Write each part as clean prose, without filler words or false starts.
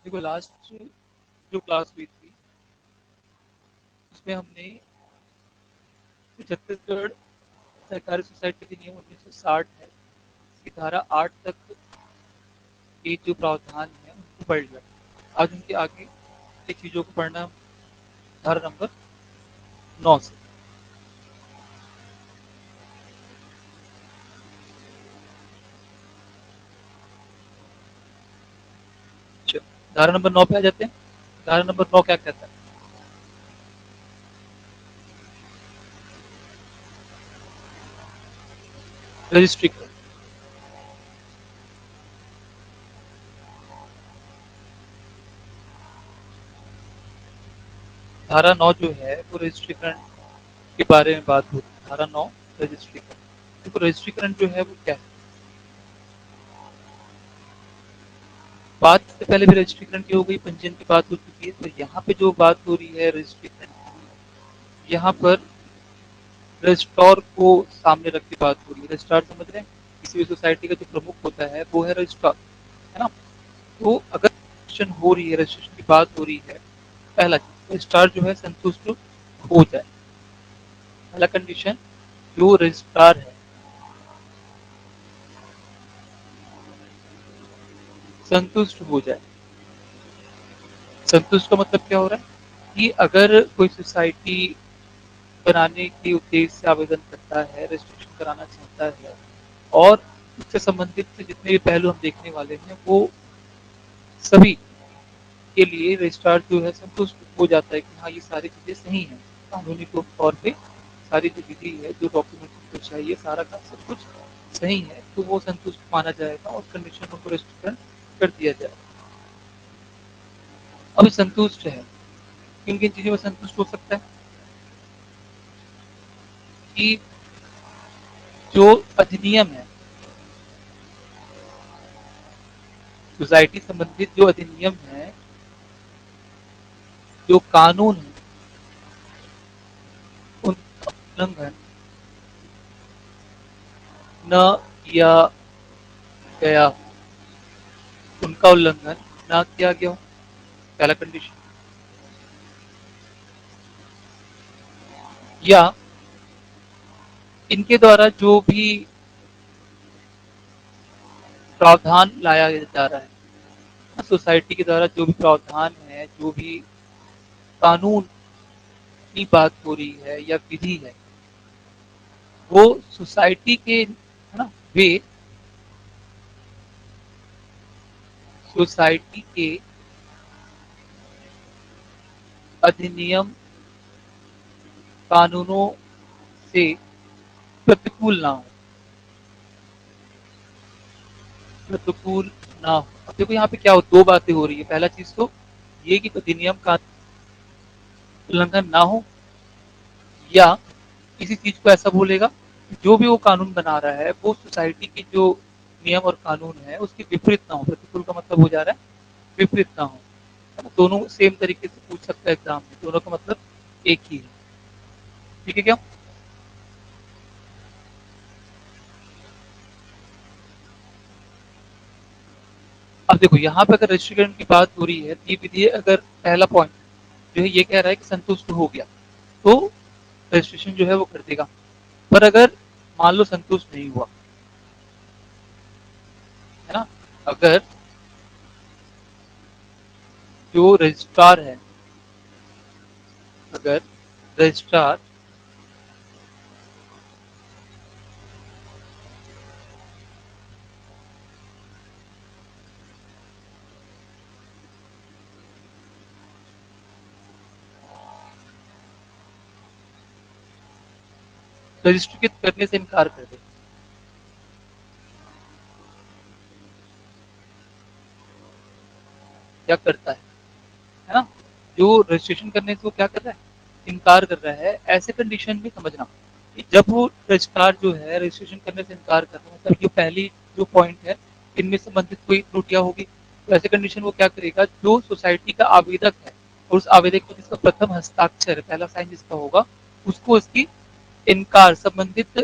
देखो लास्ट जो क्लास हुई थी उसमें हमने छत्तीसगढ़ सहकारी सोसाइटी अधिनियम 1960 है की धारा 8 तक के जो प्रावधान है उनको पढ़ लिया। आज उनके आगे की चीजों को पढ़ना धारा नंबर 9 से। चलो, धारा नंबर 9 पे आ जाते हैं। धारा नंबर 9 क्या कहता है? रजिस्ट्री करो। धारा 9 जो है वो रजिस्ट्रीकरण के बारे में बात होती है। धारा 9 रजिस्ट्रीकरण। देखो रजिस्ट्रीकरण जो है वो क्या है? बात से पहले भी रजिस्ट्रीकरण की हो गई, पंजीयन की बात हो चुकी है, तो यहाँ पे जो बात हो रही है रजिस्ट्रीकरण की, यहाँ पर रजिस्ट्रार को सामने रख के बात हो रही है। रजिस्ट्रार समझ रहे हैं? किसी भी सोसाइटी का जो प्रमुख होता है वो है रजिस्ट्रार, है ना? तो अगर रजिस्ट्रेशन हो रही है, रजिस्ट्रेशन की बात हो रही है, पहला चीज रजिस्ट्रार जो है संतुष्ट हो जाए। पहला कंडीशन, जो रजिस्ट्रार है संतुष्ट हो जाए। संतुष्ट का मतलब क्या हो रहा है कि अगर कोई सोसाइटी बनाने के उद्देश्य से आवेदन करता है, रजिस्ट्रेशन कराना चाहता है और उससे संबंधित जितने भी पहलू हम देखने वाले हैं वो सभी के लिए रजिस्ट्रार जो है संतुष्ट हो जाता है कि हाँ ये सारी चीजें सही हैं, कानूनी तौर पे सारी जो विधि है, जो डॉक्यूमेंट को चाहिए, सारा का सब कुछ सही है, तो वो संतुष्ट माना जाएगा और कंडीशन को रजिस्ट्रेशन कर दिया जाएगा। अब संतुष्ट है, किन किन चीजों में संतुष्ट हो सकता है कि जो अधिनियम है, सोसाइटी संबंधित जो अधिनियम है, जो कानून है, उनका उल्लंघन न किया गया, उनका उल्लंघन न किया गया हो, पहला कंडीशन। या इनके द्वारा जो भी प्रावधान लाया जा रहा है, सोसाइटी के द्वारा जो भी प्रावधान है, जो भी कानून की बात हो रही है या विधि है, वो सोसाइटी के, है ना, वे सोसाइटी के अधिनियम कानूनों से प्रतिकूल ना हो, प्रतिकूल ना हो। अब देखो यहाँ पे क्या हो, दो बातें हो रही है। पहला चीज तो ये कि अधिनियम का उल्लंघन ना हो, या किसी चीज को ऐसा बोलेगा जो भी वो कानून बना रहा है वो सोसाइटी की जो नियम और कानून है उसके विपरीत ना हो। प्रतिकूल का मतलब हो जा रहा है विपरीत ना हो, है ना? दोनों सेम तरीके से पूछ सकता है एग्जाम में, दोनों का मतलब एक ही है। ठीक है क्या? अब देखो यहाँ पे अगर रजिस्ट्रेशन की बात हो रही है, तो ये विधि अगर पहला पॉइंट जो है ये कह रहा है कि संतुष्ट हो गया तो रजिस्ट्रेशन जो है वो कर देगा। पर अगर मान लो संतुष्ट नहीं हुआ, है ना, अगर जो रजिस्ट्रार है, अगर रजिस्ट्रार रजिस्ट्रेट करने से इनकार कर दे, क्या करता है ना, जो रजिस्ट्रेशन करने से वो क्या कर रहा है, इनकार कर रहा है, ऐसे कंडीशन में समझना कि जब वो रजिस्ट्रार जो है रजिस्ट्रेशन करने से इनकार कर रहा है, मतलब ये पहली जो पॉइंट है, इनमें संबंधित कोई त्रुटियां होगी, तो ऐसे कंडीशन वो क्या करेगा, जो सोसाइटी का आवेदक है और उस आवेदक में जिसका प्रथम हस्ताक्षर है, पहला साइन जिसका होगा, उसको उसकी इनकार संबंधित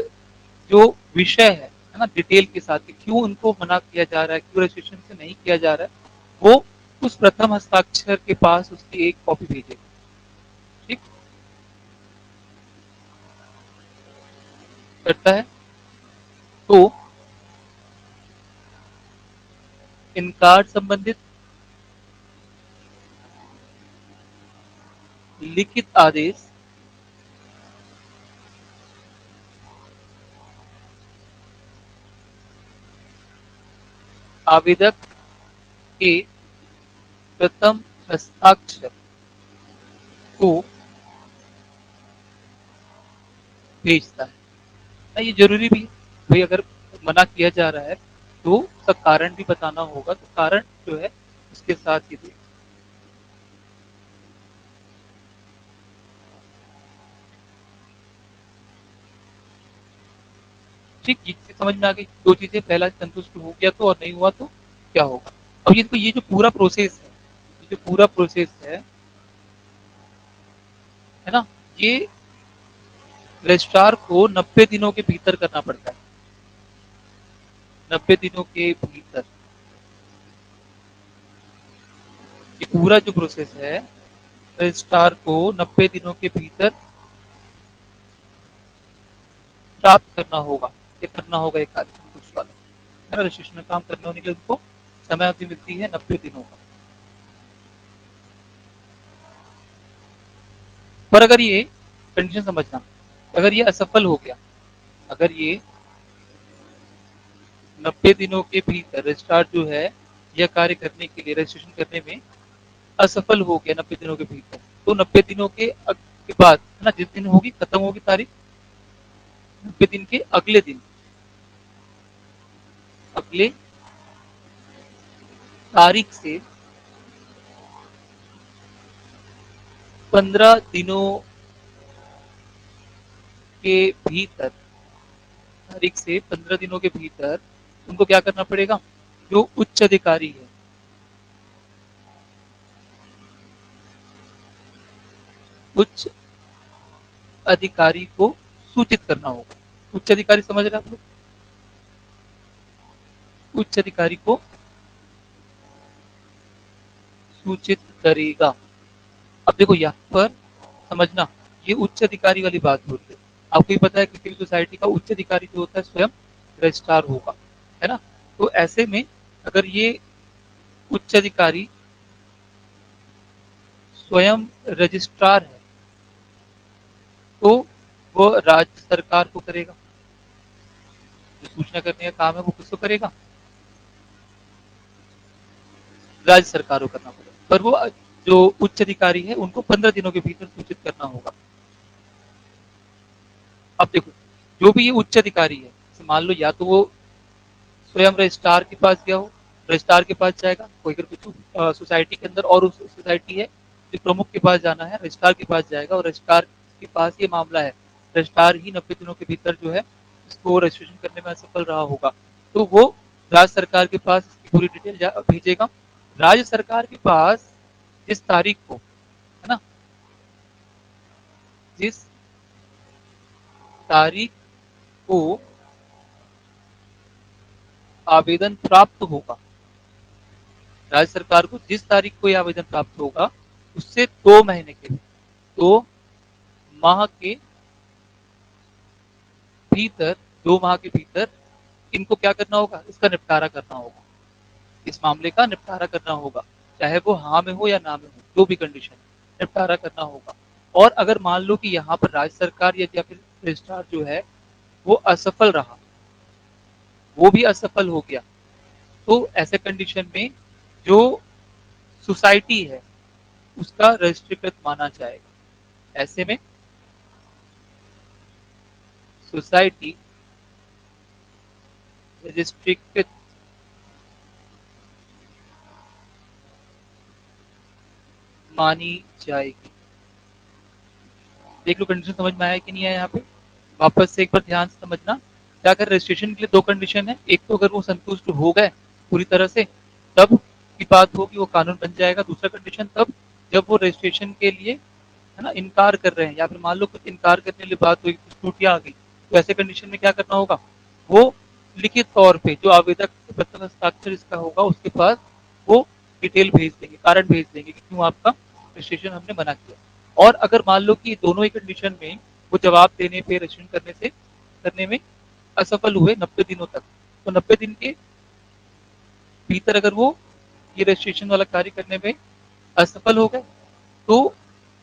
जो विषय है ना, डिटेल के साथ कि क्यों उनको मना किया जा रहा है, क्यों रजिस्ट्रेशन से नहीं किया जा रहा है, वो उस प्रथम हस्ताक्षर के पास उसकी एक कॉपी भेजेगा। ठीक करता है। तो इनकार संबंधित लिखित आदेश आवेदक के प्रथम हस्ताक्षर को भेजता है। ना ये जरूरी भी है भाई, अगर मना किया जा रहा है तो उसका कारण भी बताना होगा, तो कारण जो है उसके साथ ही दे। ठीक, ये चीज़ समझ में आ गई। दो चीजें, पहला संतुष्ट हो गया तो, और नहीं हुआ तो क्या होगा। अब ये तो, ये जो पूरा प्रोसेस है, ये जो पूरा प्रोसेस है ना, ये रजिस्ट्रार को 90 दिनों के भीतर करना पड़ता है। 90 दिनों के भीतर ये पूरा जो प्रोसेस है, रजिस्ट्रार को 90 दिनों के भीतर प्राप्त करना होगा। ये करना होगा एक कार्य संतुष्ट वाला, है ना। रजिस्ट्रेशन में काम करने होने के लिए उनको समय अवधि मिलती है 90 दिनों का। पर अगर ये कंडीशन समझना, अगर ये असफल हो गया, अगर ये 90 दिनों के भीतर रजिस्ट्रार जो है यह कार्य करने के लिए, रजिस्ट्रेशन करने में असफल हो गया 90 दिनों के भीतर, तो 90 दिनों के बाद, है ना, जिस दिन होगी, खत्म होगी तारीख, 90 दिन के अगले दिन, अगले तारीख से 15 दिनों के भीतर, तारीख से 15 दिनों के भीतर उनको क्या करना पड़ेगा, जो उच्च अधिकारी है, उच्च अधिकारी को सूचित करना होगा। उच्च अधिकारी समझ रहे हैं आप लोग, उच्च अधिकारी को सूचित करेगा। अब देखो यहाँ पर समझना, ये उच्च अधिकारी वाली बात हो रही है। आपको ही पता है किसी भी सोसाइटी का उच्च अधिकारी जो होता है स्वयं रजिस्ट्रार होगा, है ना। तो ऐसे में अगर ये उच्च अधिकारी स्वयं रजिस्ट्रार है, तो वो राज्य सरकार को करेगा। जो सूचना करने का काम है वो किसको करेगा, राज्य सरकार को करना पड़ेगा। पर वो जो उच्च अधिकारी है उनको 15 दिनों के भीतर सूचित करना होगा। अब देखो, जो भी ये उच्च अधिकारी है, मान लो या तो वो स्वयं रजिस्ट्रार के पास गया हो, रजिस्ट्रार के पास जाएगा, कोई अगर कुछ सोसाइटी के अंदर और उस सोसाइटी है, जो प्रमुख के पास जाना है, रजिस्ट्रार के पास जाएगा, और रजिस्ट्रार के पास ये मामला है, रजिस्ट्रार ही 90 दिनों के भीतर जो है इसको रजिस्ट्रेशन करने में असफल रहा होगा, तो वो राज्य सरकार के पास इसकी पूरी डिटेल भेजेगा। राज्य सरकार के पास जिस तारीख को, है ना, जिस तारीख को आवेदन प्राप्त होगा, राज्य सरकार को जिस तारीख को यह आवेदन प्राप्त होगा, उससे 2 महीने के, 2 माह के भीतर, 2 माह के भीतर इनको क्या करना होगा, इसका निपटारा करना होगा, इस मामले का निपटारा करना होगा, चाहे वो हाँ में हो या ना में हो, जो भी कंडीशन, निपटारा करना होगा। और अगर मान लो कि यहाँ पर राज्य सरकार या फिर रजिस्ट्रार जो है वो असफल रहा, वो भी असफल हो गया, तो ऐसे कंडीशन में जो सोसाइटी है उसका रजिस्ट्रीकृत माना जाएगा। ऐसे में सोसाइटी रजिस्ट्रीकृत मानी जाएगी। देख लो कंडीशन समझ में आया कि नहीं आया। यहाँ पे वापस से एक बार ध्यान से समझना, क्या अगर रजिस्ट्रेशन के लिए दो कंडीशन है, एक तो अगर वो संतुष्ट हो गए पूरी तरह से, तब की बात हो कि वो कानून बन जाएगा। दूसरा कंडीशन तब जब वो रजिस्ट्रेशन के लिए, है ना, इनकार कर रहे हैं, या फिर मान लो कुछ इनकार करने वाली बात हुई, कुछ त्रुटियां आ गई, तो ऐसे कंडीशन में क्या करना होगा, वो लिखित तौर पे जो आवेदक प्रथम हस्ताक्षर इसका होगा उसके पास वो डिटेल भेज देंगे, कारण भेज देंगे कि क्यों आपका रजिस्ट्रेशन हमने मना किया। और अगर मान लो कि दोनों ही कंडीशन में वो जवाब देने पे रजिस्ट्रेशन करने में असफल हुए 90 दिनों तक, तो 90 दिन के भीतर अगर वो ये रजिस्ट्रेशन वाला कार्य करने में असफल हो गए, तो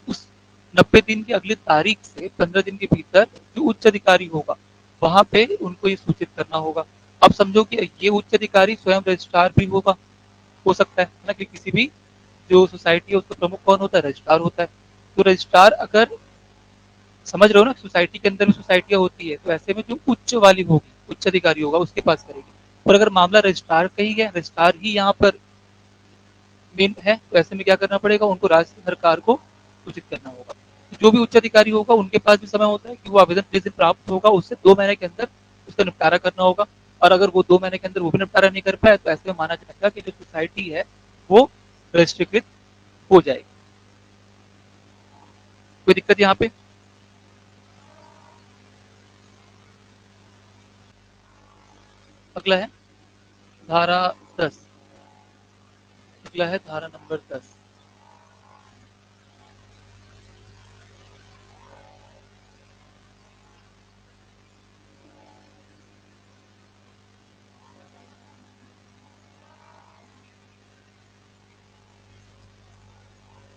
उस 90 दिन की अगली तारीख से 15 दिन के भीतर जो उच्च अधिकारी होगा वहां पे उनको ये सूचित करना होगा। अब समझो कि ये उच्च अधिकारी स्वयं रजिस्ट्रार भी होगा, हो सकता है ना, कि किसी भी जो सोसाइटी है उसका प्रमुख कौन होता है, रजिस्ट्रार होता है। तो रजिस्ट्रार अगर, समझ रहे हो ना, सोसाइटी के अंदर भी सोसाइटियां होती है, तो ऐसे में जो उच्च वाली होगी, उच्च अधिकारी होगा उसके पास करेगी। और अगर मामला रजिस्ट्रार का ही है, रजिस्ट्रार ही यहाँ पर मेन है, तो ऐसे में क्या करना पड़ेगा, उनको राज्य सरकार को सूचित करना होगा। तो जो भी उच्च अधिकारी होगा उनके पास भी समय होता है कि वो आवेदन जिस दिन प्राप्त होगा उससे 2 महीने के अंदर उसका निपटारा करना होगा। और अगर वो 2 महीने के अंदर वो भी निपटारा नहीं कर पाए, तो ऐसे में माना जाएगा कि जो सोसाइटी है वो रजिस्ट्रीकृत हो जाएगी। कोई दिक्कत यहाँ पे? अगला है धारा 10। अगला है धारा नंबर 10।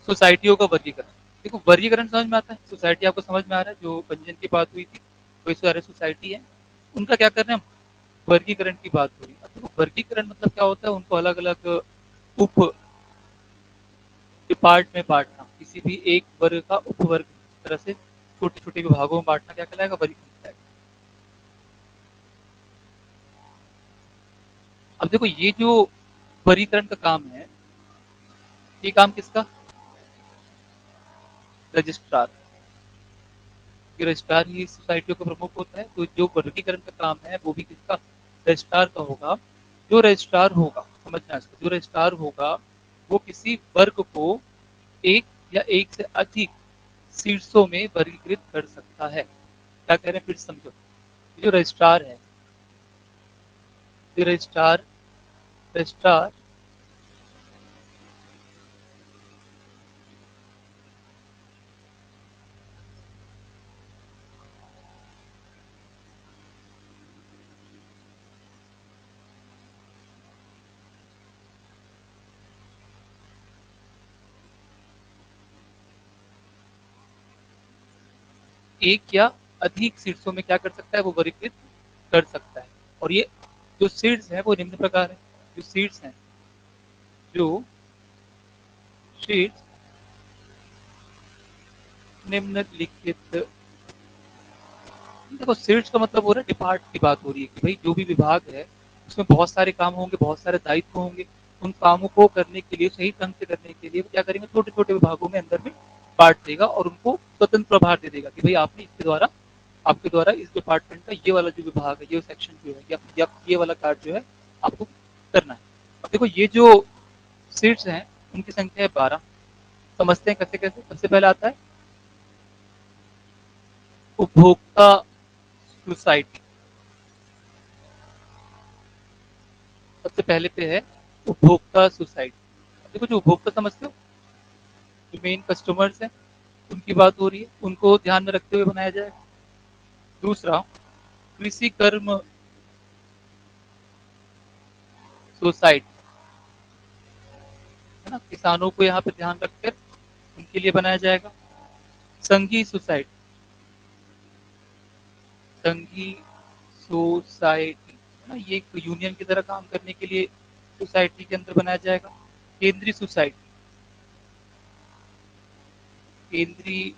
सोसाइटियों का वर्गीकरण। देखो, वर्गीकरण समझ में आता है, सोसाइटी आपको समझ में आ रहा है, जो पंजीयन की बात हुई थी, कोई सारे सोसाइटी है, उनका क्या कर रहे हैं हम, वर्गीकरण की बात हो रही है। अब देखो, वर्गीकरण मतलब क्या होता है, उनको अलग अलग उप डिपार्ट में बांटना, किसी भी एक वर्ग का उपवर्ग इस तरह से छोटे छोटे विभागों में बांटना क्या कहलाएगा, वर्गीकरण कहलाएगा। अब देखो, ये जो वर्गीकरण का काम है, ये काम किसका, रजिस्ट्रार। कि रजिस्ट्रार ही सोसाइटियों का प्रमुख होता है, तो जो वर्गीकरण का काम है वो भी किसका, रजिस्ट्रार का होगा। जो रजिस्ट्रार होगा, समझना इसको, जो रजिस्ट्रार होगा वो किसी वर्ग को एक या एक से अधिक शीर्षों में वर्गीकृत कर सकता है। क्या कह रहे हैं, फिर समझो। जो रजिस्ट्रार है, जो रजिस्ट्रार रजिस्ट्रार एक या अधिक शीर्षों में क्या कर सकता है, वो वर्गीकृत कर सकता है। और ये जो शीर्ष है वो निम्न प्रकार है। जो शीर्ष है, जो शीर्ष निम्नलिखित, देखो शीर्ष का मतलब हो रहा है डिपार्ट की बात हो रही है, कि भाई जो भी विभाग है उसमें बहुत सारे काम होंगे, बहुत सारे दायित्व होंगे। उन कामों को करने के लिए, सही ढंग से करने के लिए वो क्या करेंगे, छोटे छोटे विभागों में अंदर में बांट देगा और उनको स्वतंत्र प्रभार दे देगा कि भाई आपने इसके द्वारा, आपके द्वारा इस डिपार्टमेंट का ये वाला जो विभाग है, ये सेक्शन जो है, या ये वाला कार्य जो है आपको करना है। अब देखो, ये जो सीट्स हैं उनकी संख्या है 12। समझते हैं कैसे कैसे। सबसे पहले आता है उपभोक्ता सोसाइटी। सबसे पहले पे है उपभोक्ता सोसाइटी। देखो, जो उपभोक्ता समझते हो, जो मेन कस्टमर्स हैं, उनकी बात हो रही है, उनको ध्यान में रखते हुए बनाया जाएगा। दूसरा, कृषि कर्म सोसाइटी, है ना, किसानों को यहाँ पे ध्यान रखकर उनके लिए बनाया जाएगा। संघी सोसाइटी, संघी सोसाइटी, है ना, ये एक यूनियन की तरह काम करने के लिए सोसाइटी के अंदर बनाया जाएगा। केंद्रीय सोसाइटी, केंद्रीय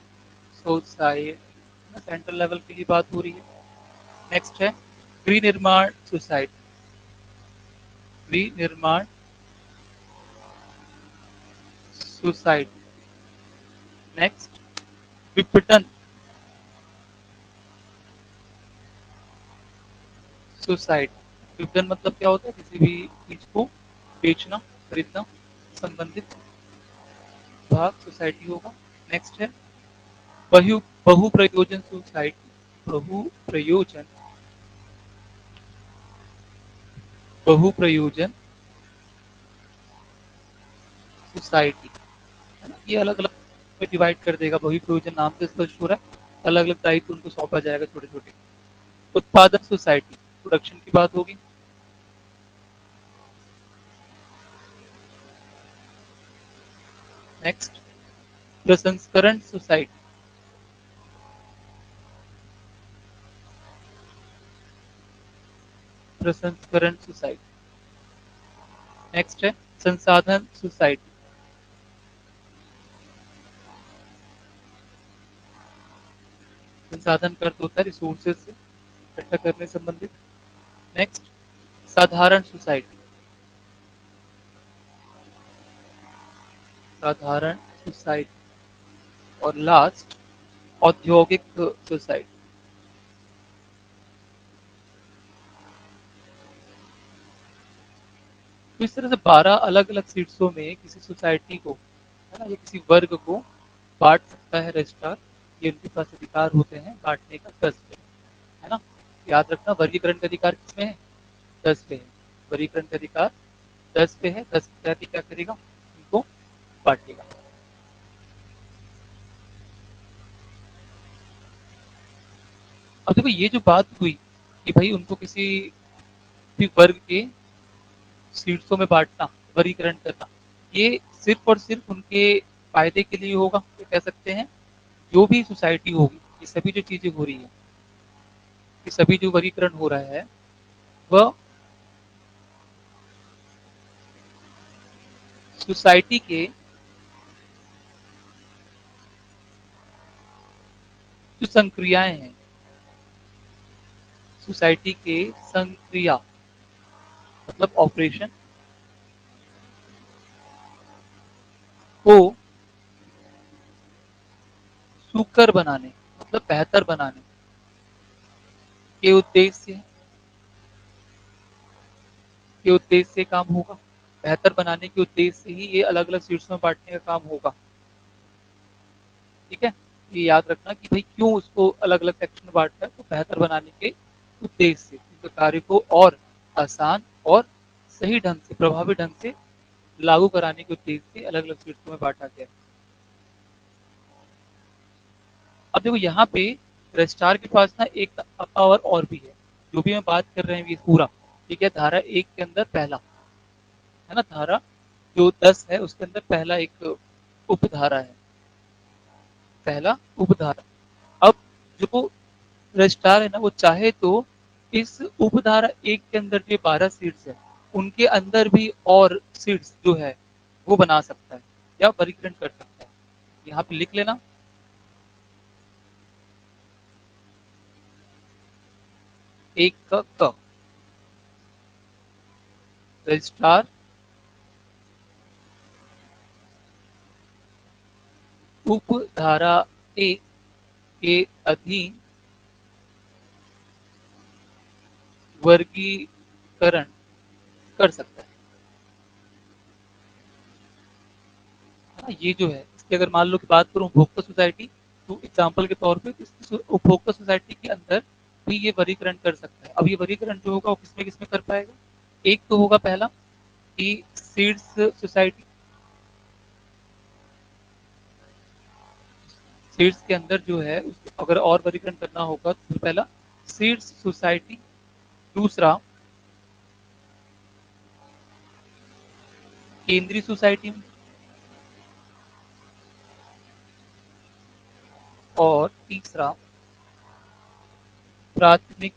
सोसाइटी, सेंट्रल लेवल के लिए बात हो रही है। नेक्स्ट है विनिर्माण सोसाइटी, विनिर्माण सोसाइटी। नेक्स्ट, विपणन सोसाइटी। विपणन मतलब क्या होता है, किसी भी चीज को बेचना, खरीदना, संबंधित भाग सोसाइटी होगा। नेक्स्ट है बहु बहु प्रयोजन सोसाइटी, बहु प्रयोजन, बहु प्रयोजन सोसाइटी, है ना? ये अलग-अलग में डिवाइड कर देगा, वही प्रोविज़न नाम से स्पष्ट हो रहा है, अलग-अलग दायित्व उनको सौंपा जाएगा छोटे-छोटे। उत्पादन सोसाइटी, प्रोडक्शन की बात होगी। नेक्स्ट, प्रसंस्करण सोसाइटी, प्रसंस्करण सोसाइटी। नेक्स्ट है संसाधन सोसाइटी, संसाधन का अर्थ होता है रिसोर्सेज से इकट्ठा करने संबंधित। नेक्स्ट, साधारण सोसाइटी, साधारण सोसाइटी। और लास्ट, औद्योगिक सोसाइटी। तो इस तरह से 12 अलग-अलग सीट्सों में किसी सोसाइटी को, है ना, या किसी वर्ग को बांट सकता है रजिस्ट्रार। ये उनके पास अधिकार होते हैं बांटने का 10 पे, है ना? याद रखना, वर्गीकरण का अधिकार किसमें है? 10 पे है। वर्गीकरण का अधिकार 10 पे है। 10 पे जाके क्या करेगा? उनको बांटेगा। अब देखो ये जो बात हुई कि भाई उनको किसी भी वर्ग के सीट्सों में बांटना, वर्गीकरण करना, ये सिर्फ और सिर्फ उनके फायदे के लिए होगा, ये कह सकते हैं। जो भी सोसाइटी होगी, ये सभी जो चीजें हो रही है, ये सभी जो वर्गीकरण हो रहा है, वह सोसाइटी के जो संक्रियाएं हैं, सोसाइटी के संक्रिया मतलब ऑपरेशन को सुकर बनाने मतलब बेहतर बनाने के उद्देश्य से काम होगा। बेहतर बनाने के उद्देश्य से ही ये अलग अलग सीट्स में बांटने का काम होगा। ठीक है, ये याद रखना कि भाई क्यों उसको अलग अलग सेक्शन में बांटना है, तो बेहतर बनाने के उद्देश्य से, उनके कार्य को और आसान और सही ढंग से, प्रभावी ढंग से लागू कराने के उद्देश्य से अलग अलग सीट्स में बांटा गया। अब देखो यहाँ पे रजिस्ट्रार के पास ना एक पावर और भी है। जो भी मैं बात कर रहे हैं ये पूरा, ठीक है, धारा 1 के अंदर पहला, है ना, धारा जो 10 है उसके अंदर पहला एक उपधारा है, पहला उपधारा। अब जो रजिस्ट्रार है ना, वो चाहे तो इस उपधारा 1 के अंदर जो 12 सीट्स है, उनके अंदर भी और सीट्स जो है वो बना सकता है या वर्गीकरण कर सकता है। यहाँ पे लिख लेना, एक का क, रजिस्ट्रार उपधारा 1 के अधीन वर्गीकरण कर सकता है ना? ये जो है इसकी अगर मान लो कि बात करूं उपभोक्ता सोसाइटी, तो एग्जाम्पल के तौर पे इस उपभोक्ता सोसाइटी के अंदर भी ये वर्गीकरण कर सकता है। अब ये वर्गीकरण जो होगा वो किसमें किसमें कर पाएगा? एक तो होगा पहला कि सीड्स सोसाइटी, सीड्स के अंदर जो है अगर और वर्गीकरण करना होगा तो पहला सीड्स सोसाइटी, दूसरा केंद्रीय सोसाइटी में, और तीसरा प्राथमिक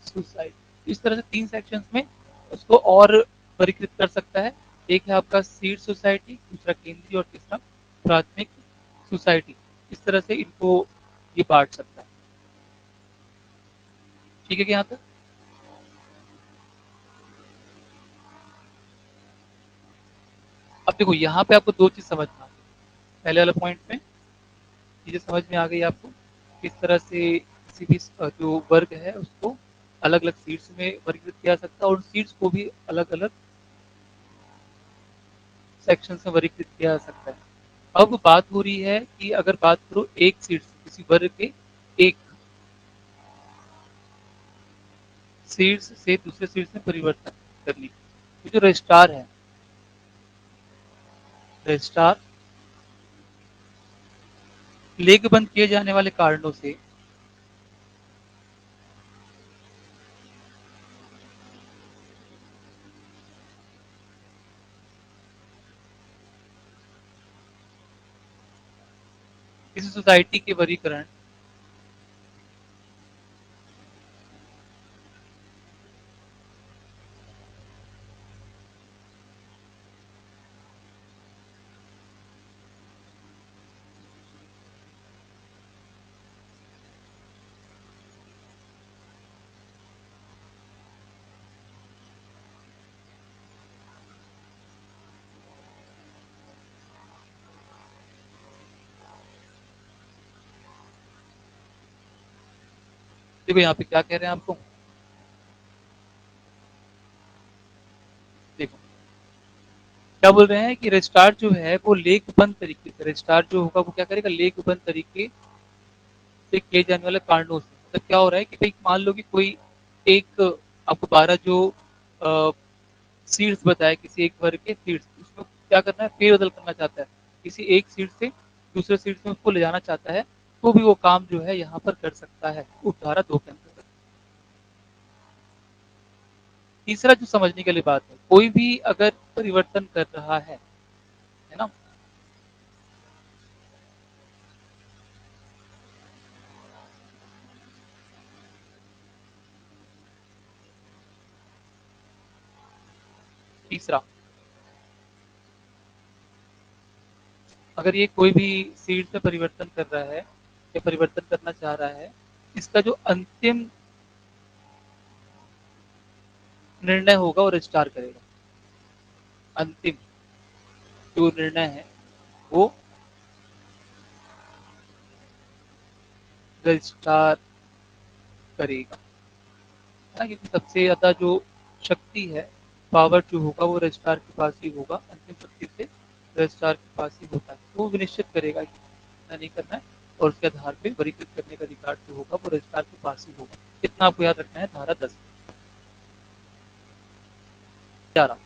सोसाइटी। इस तरह से 3 सेक्शंस में उसको और वर्गीकृत कर सकता है। एक है आपका सीड सोसाइटी, दूसरा केंद्रीय और तीसरा प्राथमिक सोसाइटी। इस तरह से इनको ये बांट सकता है। ठीक है कि यहाँ तक? अब देखो यहाँ पे आपको 2 चीज समझ में आ गई। पहले वाले पॉइंट में चीजें समझ में आ गई आपको, किस तरह से किसी भी जो वर्ग है उसको अलग अलग सीट्स में वर्गीकृत किया जा सकता है, और उन सीट्स को भी अलग अलग सेक्शन में वर्गीकृत किया जा सकता है। अब बात हो रही है कि अगर बात करो एक सीट किसी वर्ग के एक सीट्स से दूसरे सीट्स में परिवर्तन करने की, तो जो रजिस्ट्रार है, रजिस्ट्रार लेखबंद किए जाने वाले कारणों से किसी सोसाइटी के वर्गीकरण देखो यहाँ पे क्या कह रहे हैं आपको, देखो क्या बोल रहे हैं कि रजिस्ट्रार जो है वो लेखबंद तरीके से, रजिस्ट्रार जो होगा वो क्या करेगा, लेखबंद तरीके से किए जाने वाले कारणों से, मतलब क्या हो रहा है कि भाई मान लो कि कोई एक आपको 12 जो सीट्स बताए किसी एक वर्ग के सीट्स, उसमें क्या करना है, फेरबदल करना चाहता है, किसी एक सीट से दूसरे सीट में उसको ले जाना चाहता है, तो भी वो काम जो है यहाँ पर कर सकता है उपधारा 2 के अंतर्गत। तीसरा जो समझने के लिए बात है, कोई भी अगर परिवर्तन कर रहा है ना, तीसरा अगर ये कोई भी सीट में परिवर्तन कर रहा है या परिवर्तन करना चाह रहा है, इसका जो अंतिम निर्णय होगा वो रजिस्ट्रार करेगा, अंतिम जो निर्णय है वो रजिस्ट्रार करेगा, है ना, क्योंकि सबसे ज्यादा जो शक्ति है, पावर जो होगा वो रजिस्ट्रार के पास ही होगा, अंतिम शक्ति से रजिस्ट्रार के पास ही होता है, तो वो विनिश्चित करेगा कि कितना नहीं करना है, और उसके आधार पे वर्गीकृत करने का अधिकार जो होगा वो रजिस्ट्रार के पास ही होगा। इतना आपको याद रखना है धारा 10। 11।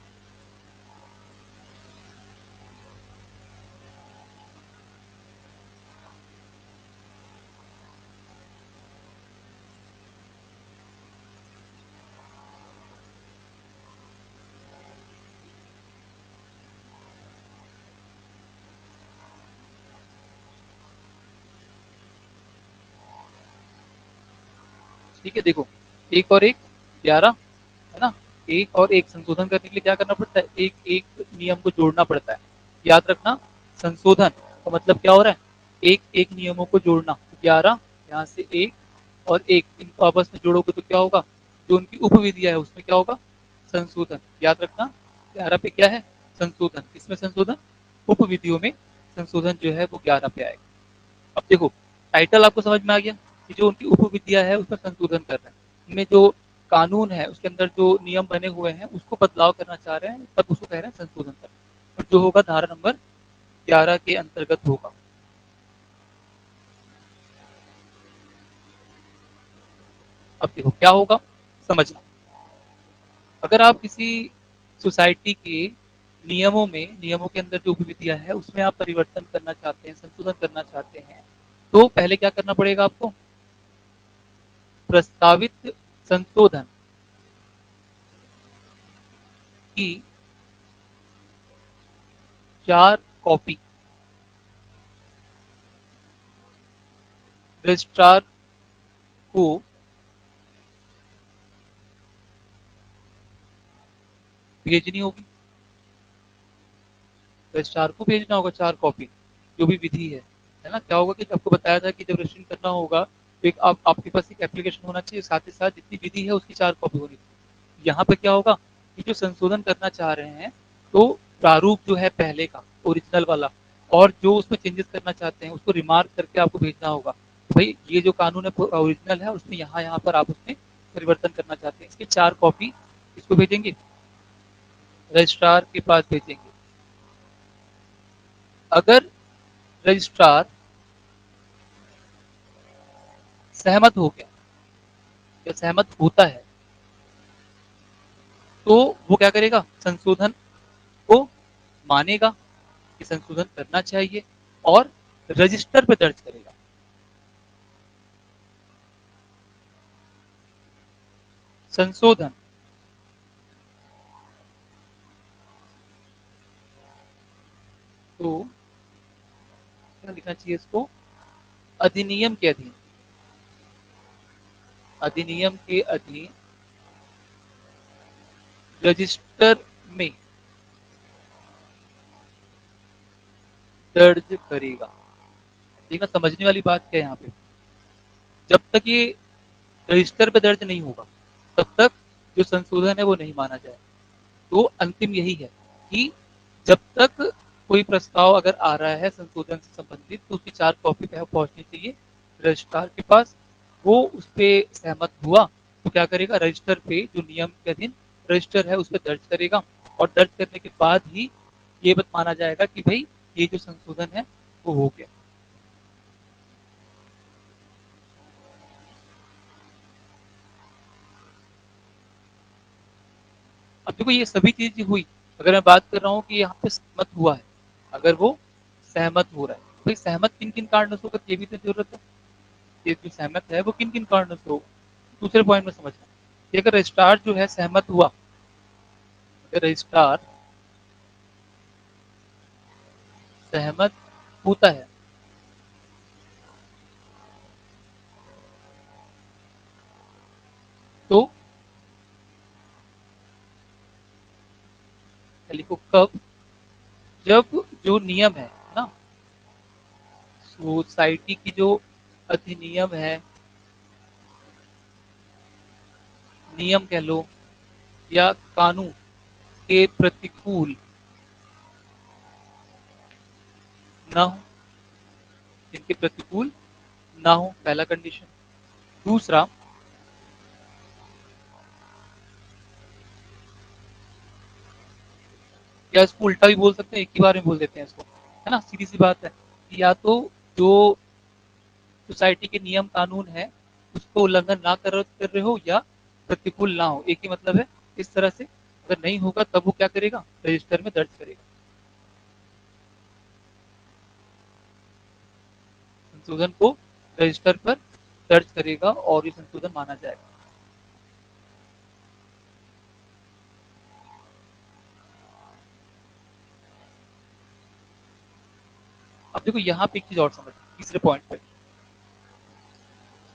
ठीक है, देखो एक और एक 11, है ना, एक और एक संशोधन करने के लिए क्या करना पड़ता है, एक एक नियम को जोड़ना पड़ता है, याद रखना। संशोधन का मतलब क्या हो रहा है, एक एक नियमों को जोड़ना, 11 यहाँ से एक और एक, इनको आपस में जोड़ोगे तो क्या होगा, जो उनकी उपविधियां है उसमें क्या होगा, संशोधन, याद रखना। 11 पे क्या है, संशोधन, किसमें संशोधन, उपविधियों में संशोधन जो है वो 11 पे आएगा। अब देखो टाइटल आपको समझ में आ गया कि जो उनकी उपविधियां है उसमें संशोधन कर रहे हैं, उनमें जो कानून है उसके अंदर जो नियम बने हुए हैं उसको बदलाव करना चाह रहे हैं, तब उसको कह रहे हैं संशोधन करना, और जो होगा धारा नंबर 11 के अंतर्गत होगा। अब देखो क्या होगा, समझना, अगर आप किसी सोसाइटी के नियमों के अंदर जो उपविधियां है उसमें आप परिवर्तन करना चाहते हैं, संशोधन करना चाहते हैं, तो पहले क्या करना पड़ेगा आपको, प्रस्तावित संशोधन की 4 कॉपी रजिस्ट्रार को भेजनी होगी, रजिस्ट्रार को भेजना होगा 4 कॉपी, जो भी विधि है ना, क्या होगा कि आपको बताया था कि जब रजिस्ट्रेशन करना होगा तो एक आपके पास एक एप्लीकेशन होना चाहिए, साथ ही साथ जितनी विधि है उसकी 4 कॉपी होनी चाहिए। यहाँ पे क्या होगा कि जो संशोधन करना चाह रहे हैं, तो प्रारूप जो है पहले का ओरिजिनल वाला, और जो उसमें चेंजेस करना चाहते हैं उसको रिमार्क करके आपको भेजना होगा, भाई ये जो कानून है ओरिजिनल है, उसमें यहाँ पर आप उसमें परिवर्तन करना चाहते हैं, इसकी 4 कॉपी इसको भेजेंगे, रजिस्ट्रार के पास भेजेंगे। अगर रजिस्ट्रार सहमत हो गया या सहमत होता है, तो वो क्या करेगा, संशोधन को मानेगा, कि संशोधन करना चाहिए और रजिस्टर पे दर्ज करेगा। संशोधन तो क्या लिखना चाहिए इसको? अधिनियम के अधीन, अधिनियम के अधीन रजिस्टर में दर्ज करेगा। देखना समझने वाली बात क्या है यहाँ पे, जब तक ये रजिस्टर पे दर्ज नहीं होगा तब तक जो संशोधन है वो नहीं माना जाए। तो अंतिम यही है कि जब तक कोई प्रस्ताव अगर आ रहा है संशोधन से संबंधित तो उसकी 4 कॉपी पहुंचनी चाहिए रजिस्ट्रार के पास। वो उस पर सहमत हुआ तो क्या करेगा, रजिस्टर पे जो नियम के अधीन रजिस्टर है उस पर दर्ज करेगा और दर्ज करने के बाद ही ये बात माना जाएगा कि भाई ये जो संशोधन है वो हो गया। अब देखो ये सभी चीजें हुई, अगर मैं बात कर रहा हूँ कि यहाँ पे सहमत हुआ है, अगर वो सहमत हो रहा है, भाई सहमत किन किन कारणों से होगा ये भी तो जरूरत है। ये जो सहमत है वो किन किन कारणों से होगा, दूसरे पॉइंट में समझना कि अगर रजिस्ट्रार जो है सहमत हुआ, अगर रजिस्ट्रार सहमत होता है तो लिखो कब, जब जो नियम है ना, सोसाइटी की जो अधिनियम है, नियम कह लो या कानून के प्रतिकूल ना हो, इनके प्रतिकूल ना हो, पहला कंडीशन। दूसरा, या इसको उल्टा भी बोल सकते हैं, एक ही बार में बोल देते हैं इसको, है ना, सीधी सी बात है कि या तो जो सोसाइटी के नियम कानून है उसको उल्लंघन ना कर रहे हो या प्रतिकूल ना हो, एक ही मतलब है। इस तरह से अगर नहीं होगा तब वो क्या करेगा, रजिस्टर में दर्ज करेगा, संशोधन को रजिस्टर पर दर्ज करेगा और ये संशोधन माना जाएगा। अब देखो यहाँ पे एक चीज और समझ, तीसरे पॉइंट पे,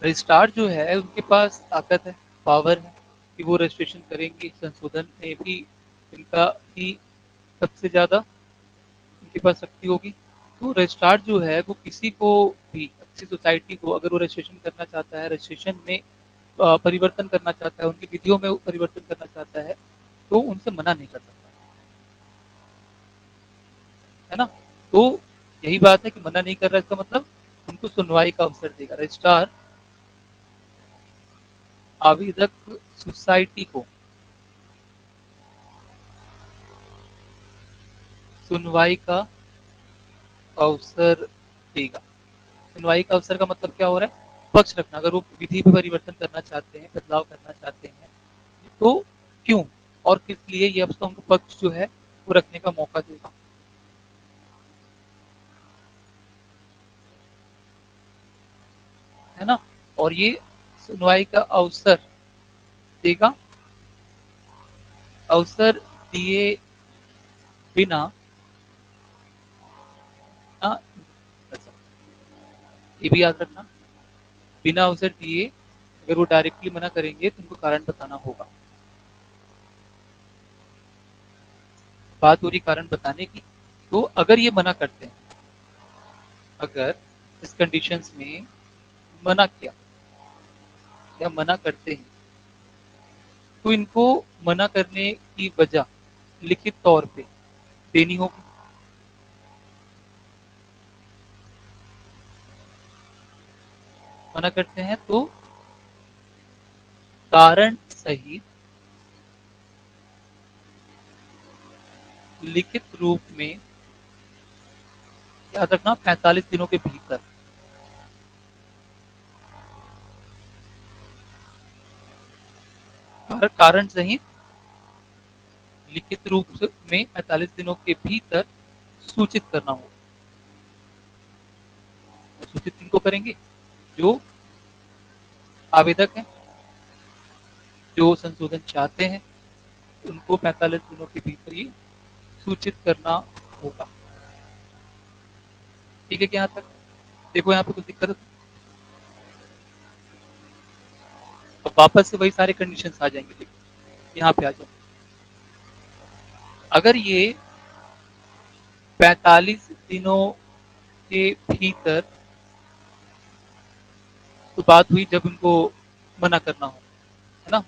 रजिस्ट्रार जो है उनके पास ताकत है, पावर है कि वो रजिस्ट्रेशन करेंगे, संशोधन में भी इनका ही सबसे ज्यादा इनके पास शक्ति होगी। तो रजिस्ट्रार जो है वो किसी को भी, किसी सोसाइटी को अगर वो रजिस्ट्रेशन करना चाहता है, रजिस्ट्रेशन में परिवर्तन करना चाहता है, उनकी विधियों में परिवर्तन करना चाहता है तो उनसे मना नहीं कर सकता, है ना। तो यही बात है कि मना नहीं कर रहा, इसका मतलब उनको सुनवाई का अवसर देगा रजिस्ट्रार, आवेदक सोसाइटी को सुनवाई का अवसर देगा। सुनवाई का अवसर का मतलब क्या हो रहा है, पक्ष रखना, अगर वो विधि में परिवर्तन करना चाहते हैं, बदलाव करना चाहते हैं तो क्यों और किस लिए, ये अब तो उनको पक्ष जो है वो रखने का मौका देगा, है ना। और ये सुनवाई का अवसर देगा, अवसर दिए बिना ना, अच्छा, ये भी याद रखना, बिना अवसर दिए अगर वो डायरेक्टली मना करेंगे तो उनको कारण बताना होगा। बात हो रही कारण बताने की, तो अगर ये मना करते हैं, अगर इस कंडीशंस में मना किया या मना करते हैं तो इनको मना करने की वजह लिखित तौर पे देनी होगी। मना करते हैं तो कारण सहित लिखित रूप में, याद रखना 45 दिनों के भीतर, कारण सहित लिखित रूप में 45 दिनों के भीतर सूचित करना होगा। सूचित किनको करेंगे? जो आवेदक हैं, जो संशोधन चाहते हैं, उनको 45 दिनों के भीतर ही सूचित करना होगा। ठीक है क्या यहाँ तक? देखो यहाँ पे कुछ दिक्कत है? अब वापस से वही सारे कंडीशंस आ जाएंगे। देखो यहाँ पे आ जाओ। अगर ये 45 दिनों के भीतर तो बात हुई जब उनको मना करना हो, है ना?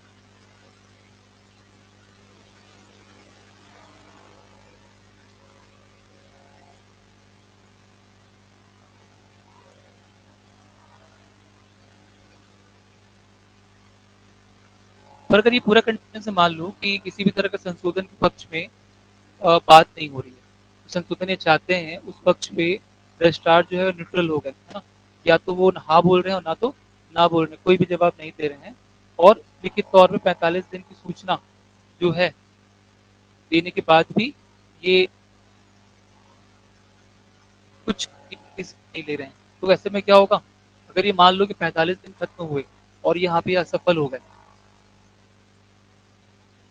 पर अगर ये पूरा कंडीशन से मान लो कि किसी भी तरह का संशोधन के पक्ष में बात नहीं हो रही है, संशोधन ये चाहते हैं उस पक्ष पे रजिस्ट्रार जो है न्यूट्रल हो गए, है ना? या तो वो हाँ बोल रहे हैं और ना तो ना बोल रहे हैं, कोई भी जवाब नहीं दे रहे हैं, और लिखित तौर पे 45 दिन की सूचना जो है देने के बाद भी ये कुछ इस नहीं ले रहे हैं, तो ऐसे में क्या होगा? अगर ये मान लो कि 45 दिन खत्म हुए और यहाँ पे असफल हो गए,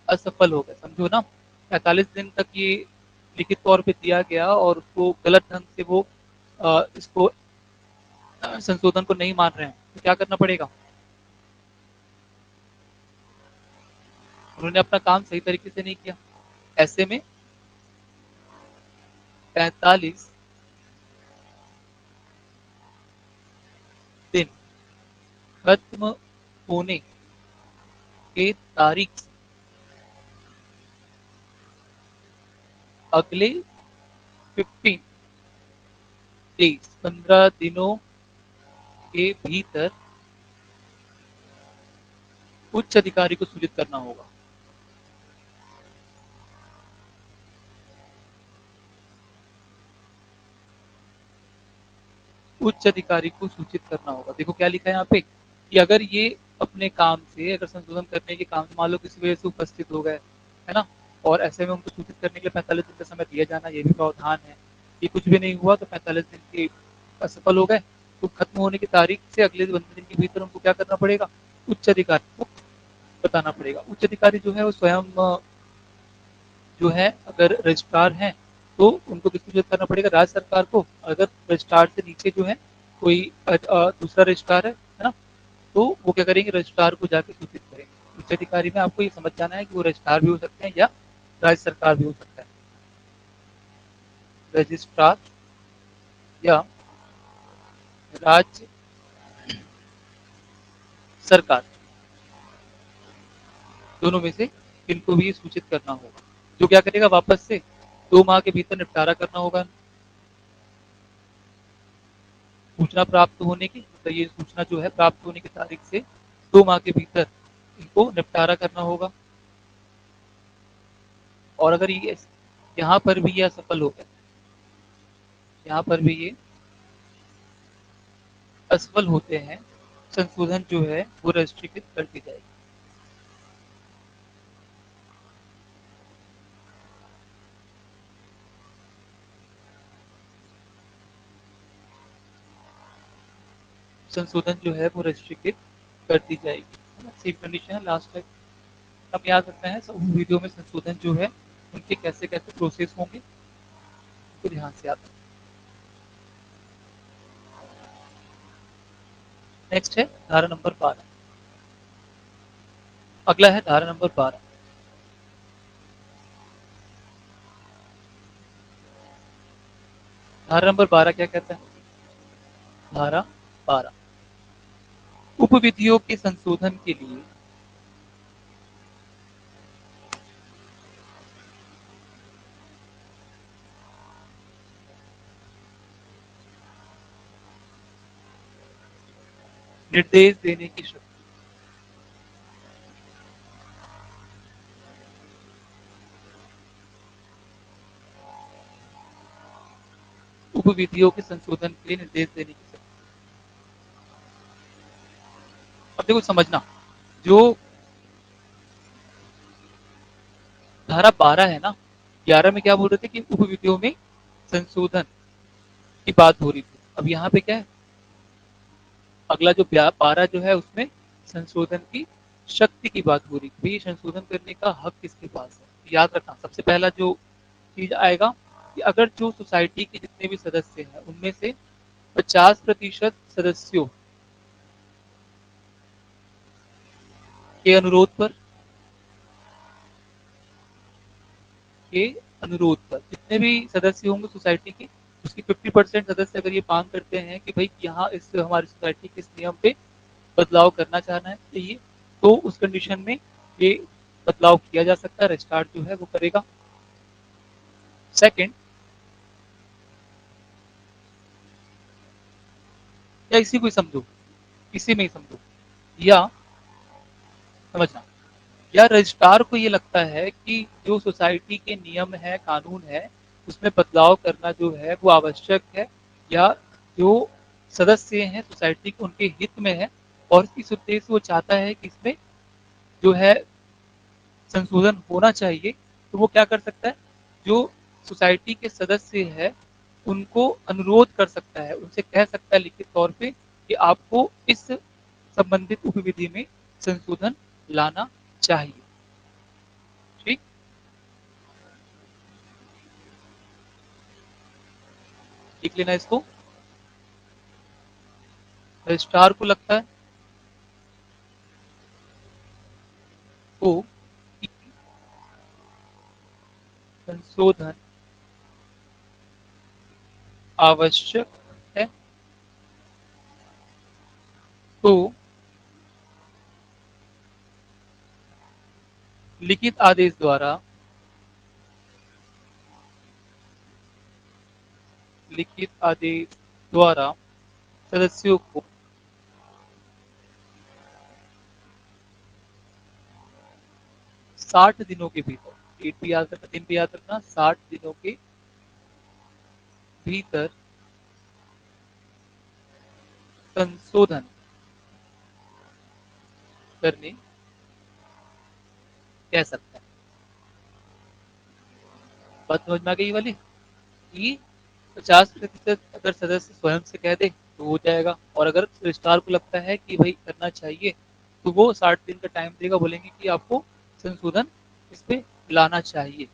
असफल हो गए, समझो ना? 45 दिन तक ये लिखित तौर पे दिया गया और उसको गलत ढंग से वो इसको संशोधन को नहीं मान रहे हैं, तो क्या करना पड़ेगा? उन्होंने अपना काम सही तरीके से नहीं किया। ऐसे में 45 दिन खत्म होने के तारीख से अगले 15 डेज 15 दिनों के भीतर उच्च अधिकारी को सूचित करना होगा। उच्च अधिकारी को सूचित करना होगा। देखो क्या लिखा है यहाँ पे कि अगर ये अपने काम से, अगर संशोधन करने के काम से मान लो किसी वजह से उपस्थित हो गए, है ना? और ऐसे में उनको सूचित करने के लिए 45 दिन का समय दिया जाना, ये भी प्रावधान है। ये कुछ भी नहीं हुआ तो 45 दिन के असफल हो गए, तो खत्म होने की तारीख से अगले 15 दिन के भीतर उनको क्या करना पड़ेगा? उच्च अधिकारी को बताना पड़ेगा। उच्च अधिकारी जो है वो स्वयं जो है अगर रजिस्ट्रार हैं तो उनको किसको सूचित करना पड़ेगा? राज्य सरकार को। अगर रजिस्ट्रार से नीचे जो है कोई दूसरा रजिस्ट्रार है ना? तो वो क्या करेंगे? रजिस्ट्रार को जाके सूचित करेंगे। उच्च अधिकारी में आपको ये समझ जाना है कि वो रजिस्ट्रार भी हो सकते हैं या राज्य सरकार भी हो सकता है। रजिस्ट्रार या राज्य सरकार, दोनों में से किनको भी सूचित करना होगा। जो क्या करेगा? वापस से 2 माह के भीतर निपटारा करना होगा। सूचना प्राप्त होने की, मतलब ये सूचना जो है प्राप्त होने की तारीख से 2 माह के भीतर इनको निपटारा करना होगा। और अगर ये यहाँ पर भी ये असफल हो गया, यहाँ पर भी ये असफल होते हैं, संशोधन जो है वो रजिस्ट्रीकृत कर दी जाएगी। संशोधन जो है वो रजिस्ट्रीकृत कर दी जाएगी। सेम कंडीशन है लास्ट तक। अब याद रखना है सब वीडियो में संशोधन जो है उनके कैसे कैसे प्रोसेस होंगे, तो ध्यान से आता है। नेक्स्ट है धारा नंबर 12। अगला है धारा नंबर 12। धारा नंबर 12 क्या कहता है? धारा 12 उपविधियों के संशोधन के लिए निर्देश देने की शक्ति। उपविधियों के संशोधन के लिए निर्देश देने की शक्ति। अब देखो समझना, जो धारा 12 है ना, 11 में क्या बोल रहे थे कि उपविधियों में संशोधन की बात हो रही थी। अब यहाँ पे क्या है, अगला जो 12 जो है उसमें संशोधन की शक्ति की बात हो रही थी। ये संशोधन करने का हक किसके पास है? याद रखना, सबसे पहला जो चीज आएगा कि अगर जो सोसाइटी के जितने भी सदस्य हैं उनमें से 50% सदस्यों के अनुरोध पर के अनुरोध पर जितने भी सदस्य होंगे सोसाइटी के, उसकी 50% सदस्य अगर ये मांग करते हैं कि भाई यहाँ इस हमारी सोसाइटी के इस नियम पे बदलाव करना चाहना है चाहिए, तो उस कंडीशन में ये बदलाव किया जा सकता है, रजिस्ट्रार जो है वो करेगा। सेकंड, या इसी को ही समझो, इसी में ही समझो, या समझना, या रजिस्ट्रार को ये लगता है कि जो सोसाइटी के नियम है, कानून है, उसमें बदलाव करना जो है वो आवश्यक है, या जो सदस्य हैं सोसाइटी के उनके हित में है, और इस उद्देश्य से वो चाहता है कि इसमें जो है संशोधन होना चाहिए, तो वो क्या कर सकता है, जो सोसाइटी के सदस्य है उनको अनुरोध कर सकता है, उनसे कह सकता है लिखित तौर पे कि आपको इस संबंधित उपविधि में संशोधन लाना चाहिए। ठीक, लिख लेना इसको। रजिस्ट्रार को लगता है तो कि संशोधन आवश्यक है, तो लिखित आदेश द्वारा, लिखित आदेश द्वारा सदस्यों को 60 दिनों के भीतर, डेट भी याद रखना, दिन भी याद रखना, 60 दिनों के भीतर संशोधन करने कह सकता है। बात समझ में आ गई वाली, कि 50% अगर सदस्य स्वयं से कह दे तो हो जाएगा, और अगर रजिस्ट्रार को लगता है कि भाई करना चाहिए, तो वो 60 दिन का टाइम देगा, बोलेंगे कि आपको संशोधन इस पे लाना चाहिए।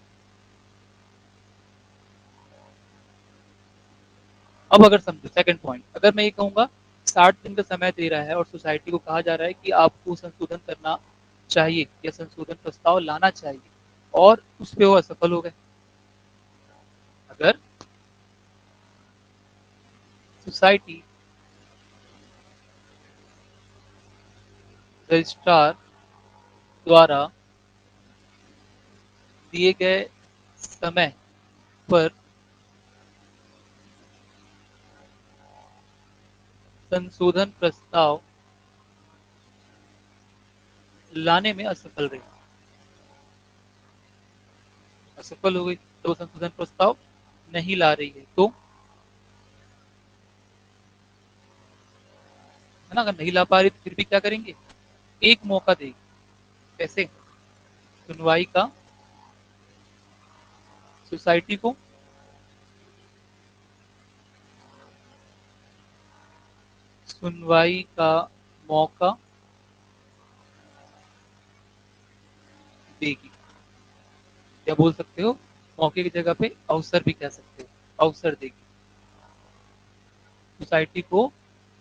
अब अगर समझो सेकंड पॉइंट, अगर मैं ये कहूंगा 60 दिन का समय दे रहा है और सोसाइटी को कहा जा रहा है कि आपको संशोधन करना चाहिए या संशोधन प्रस्ताव लाना चाहिए, और उस पे वो असफल हो गए, अगर सोसाइटी रजिस्ट्रार द्वारा दिए गए समय पर संशोधन प्रस्ताव लाने में असफल रही, असफल हो गई, तो संशोधन प्रस्ताव नहीं ला रही है, तो है ना, अगर नहीं ला पा रही तो फिर भी क्या करेंगे, एक मौका देगी। कैसे? सुनवाई का, सोसाइटी को सुनवाई का मौका देगी, या बोल सकते हो मौके की जगह पे अवसर भी कह सकते हो, अवसर देगी। सोसाइटी को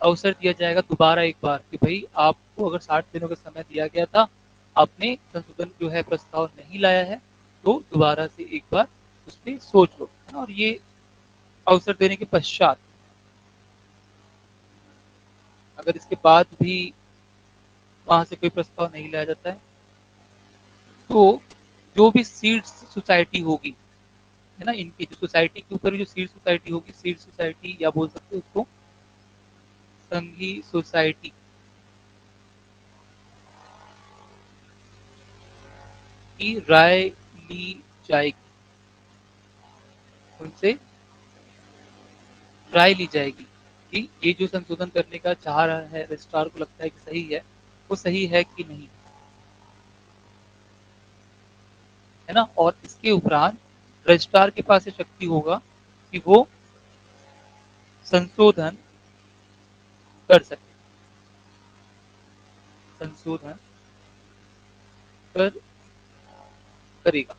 अवसर दिया जाएगा दोबारा एक बार कि भाई आपको अगर 60 दिनों का समय दिया गया था, आपने संशोधन जो है प्रस्ताव नहीं लाया है, तो दोबारा से एक बार उस पर सोच लो, है ना। और ये अवसर देने के पश्चात अगर इसके बाद भी वहां से कोई प्रस्ताव नहीं लाया जाता है, तो जो भी सीड्स सोसाइटी होगी, है ना, इनकी जो सोसाइटी के ऊपर जो सीड सोसाइटी होगी, सीड सोसाइटी या बोल सकते हो उसको संघी सोसाइटी, की राय ली जाएगी, उनसे राय ली जाएगी कि ये जो संशोधन करने का चाह रहा है, रजिस्ट्रार को लगता है कि सही है, वो सही है कि नहीं, है ना। और इसके उपरांत रजिस्ट्रार के पास ये शक्ति होगा कि वो संशोधन कर सके, संशोधन कर करेगा,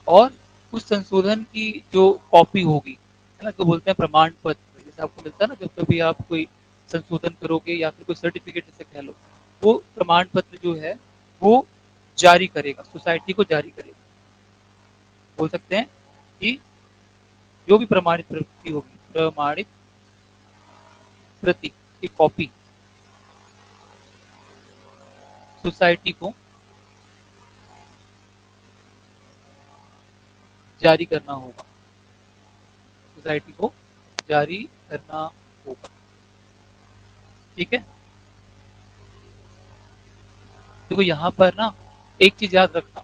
और उस संशोधन की जो कॉपी होगी, है ना, तो बोलते हैं प्रमाण पत्र, जैसे आपको मिलता है ना जब कभी आप कोई संशोधन करोगे या फिर कोई सर्टिफिकेट जैसे कह लो, वो प्रमाण पत्र जो है वो जारी करेगा, सोसाइटी को जारी करेगा। बोल सकते हैं कि जो भी प्रमाणित प्रवृत्ति होगी, प्रमाणित प्रति की कॉपी सोसाइटी को जारी करना होगा, सोसाइटी को जारी करना होगा। ठीक है, देखो यहाँ पर ना एक चीज याद रखना,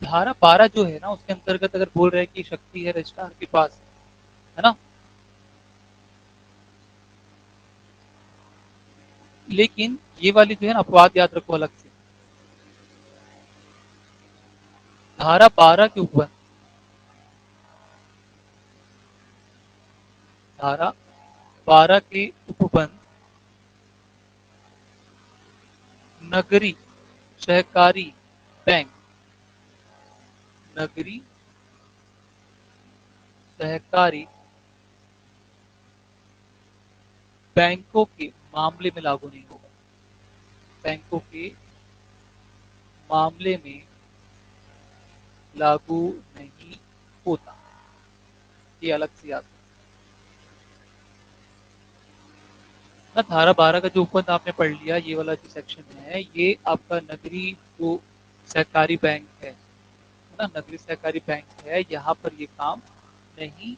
धारा 12 जो है ना उसके अंतर्गत अगर बोल रहे हैं कि शक्ति है रजिस्ट्रार के पास, है ना, लेकिन ये वाली जो है ना अपवाद याद रखो अलग से, धारा 12 के ऊपर, धारा 12 के उपबंध नगरी सहकारी बैंक, नगरी सहकारी बैंकों के मामले में लागू नहीं होगा, बैंकों के मामले में लागू नहीं होता, ये अलग से याद रखना। धारा 12 का जो उपबंध आपने पढ़ लिया, ये वाला जो सेक्शन है ये आपका नगरी जो सहकारी बैंक है ना, नगरीय सहकारी बैंक है, यहाँ पर ये काम नहीं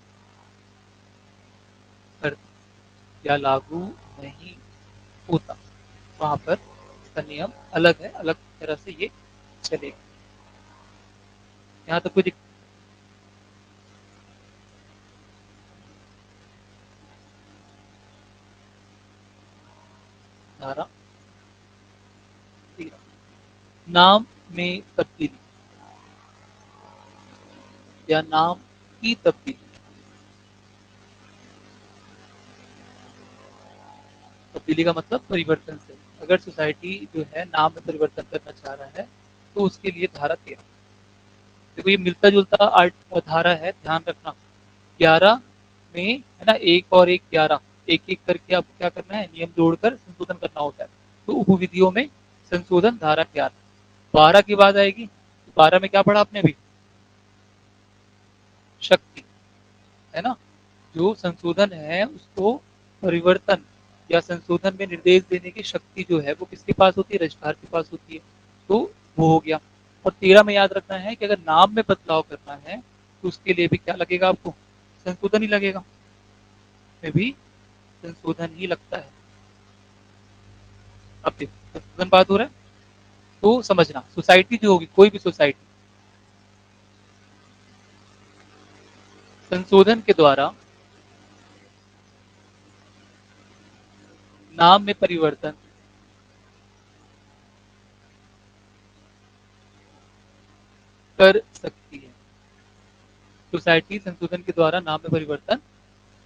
करता या लागू नहीं होता, वहां पर इसका नियम अलग है, अलग तरह से ये चलेगा। यहाँ तक कोई धारा 13, नाम में तब्दीली या नाम की तब्दीली, तब्दीली का मतलब परिवर्तन से, अगर सोसाइटी जो है नाम में परिवर्तन करना चाह रहा है तो उसके लिए धारा 13, देखो ये मिलता जुलता आर्ट धारा है, ध्यान रखना, 11 में है ना, एक और एक 11, एक एक करके आपको क्या करना है, नियम जोड़कर संशोधन करना होता है, तो उपविधियों में संशोधन धारा 11, 12 की बात आएगी, 12 में क्या पढ़ा आपने अभी, शक्ति, है ना, जो संशोधन है उसको परिवर्तन या संशोधन में निर्देश देने की शक्ति जो है वो किसके पास होती है, रजिस्ट्रार के पास होती है, तो वो हो गया। और 13 में याद रखना है कि अगर नाम में बदलाव करना है तो उसके लिए भी क्या लगेगा आपको, संशोधन ही लगेगा, में भी संशोधन ही लगता है। अब देखो संशोधन बात हो रहा है, तो समझना सोसाइटी जो होगी, कोई भी सोसाइटी संशोधन के द्वारा नाम में परिवर्तन कर सकती है, सोसाइटी संशोधन के द्वारा नाम में परिवर्तन